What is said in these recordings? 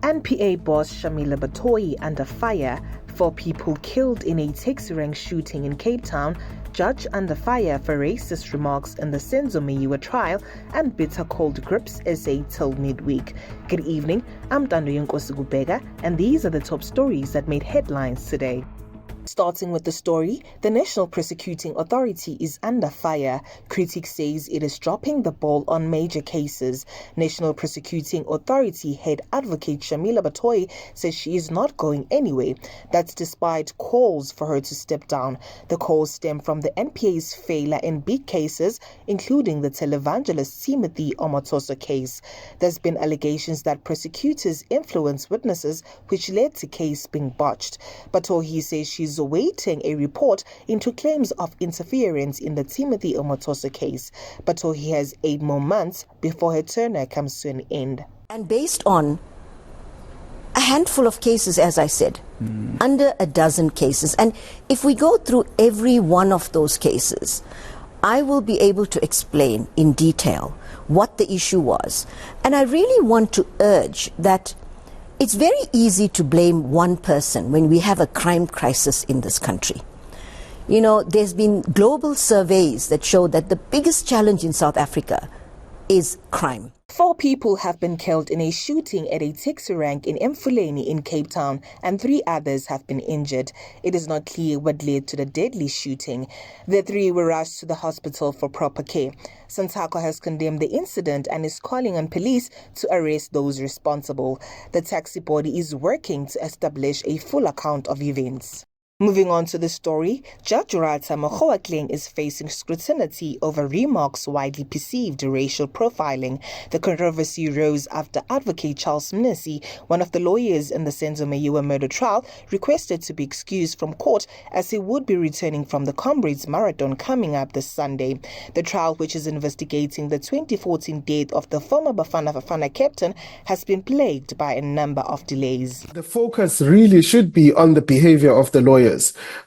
NPA boss Shamila Batohi under fire, 4 people killed in a taxi rank shooting in Cape Town, judge under fire for racist remarks in the Senzo Meyiwa Trial, and bitter cold grips essay till midweek. Good evening, I'm Ntandoyenkosi Kubheka, and these are the top stories that made headlines today. Starting with the story, the National Prosecuting Authority is under fire. Critics says it is dropping the ball on major cases. National Prosecuting Authority head advocate Shamila Batohi says she is not going anywhere. That's despite calls for her to step down. The calls stem from the NPA's failure in big cases, including the televangelist Timothy Omotoso case. There's been allegations that prosecutors influenced witnesses, which led to case being botched. Batohi says she's awaiting a report into claims of interference in the Timothy Omotoso case. Batohi has 8 more months before her tenure comes to an end. And based on a handful of cases, as I said, under a dozen cases, and if we go through every one of those cases, I will be able to explain in detail what the issue was. And I really want to urge that it's very easy to blame one person when we have a crime crisis in this country. You know, there's been global surveys that show that the biggest challenge in South Africa is crime. 4 people have been killed in a shooting at a taxi rank in Mfuleni in Cape Town, and 3 others have been injured. It is not clear what led to the deadly shooting. The 3 were rushed to the hospital for proper care. Santaco has condemned the incident and is calling on police to arrest those responsible. The taxi body is working to establish a full account of events. Moving on to the story, Judge Rata Mogoatleng is facing scrutiny over remarks widely perceived racial profiling. The controversy rose after advocate Charles Mnisi, one of the lawyers in the Senzo Meyiwa murder trial, requested to be excused from court as he would be returning from the Comrades Marathon coming up this Sunday. The trial, which is investigating the 2014 death of the former Bafana captain, has been plagued by a number of delays. The focus really should be on the behavior of the lawyers.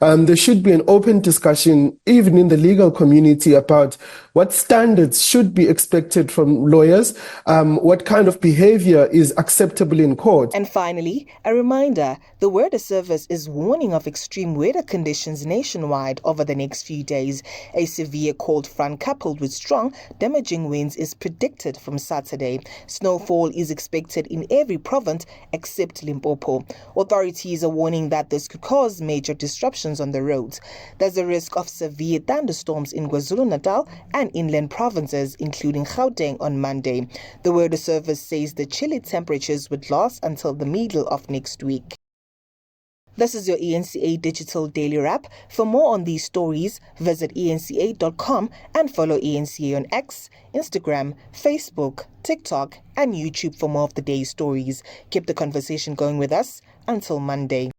There should be an open discussion, even in the legal community, about what standards should be expected from lawyers, what kind of behavior is acceptable in court. And finally, a reminder, the Weather Service is warning of extreme weather conditions nationwide over the next few days. A severe cold front coupled with strong, damaging winds is predicted from Saturday. Snowfall is expected in every province except Limpopo. Authorities are warning that this could cause major disruptions on the roads. There's a risk of severe thunderstorms in KwaZulu-Natal and inland provinces, including Gauteng on Monday. The Weather Service says the chilly temperatures would last until the middle of next week. This is your eNCA Digital Daily Wrap. For more on these stories, visit eNCA.com and follow eNCA on X, Instagram, Facebook, TikTok, and YouTube for more of the day's stories. Keep the conversation going with us until Monday.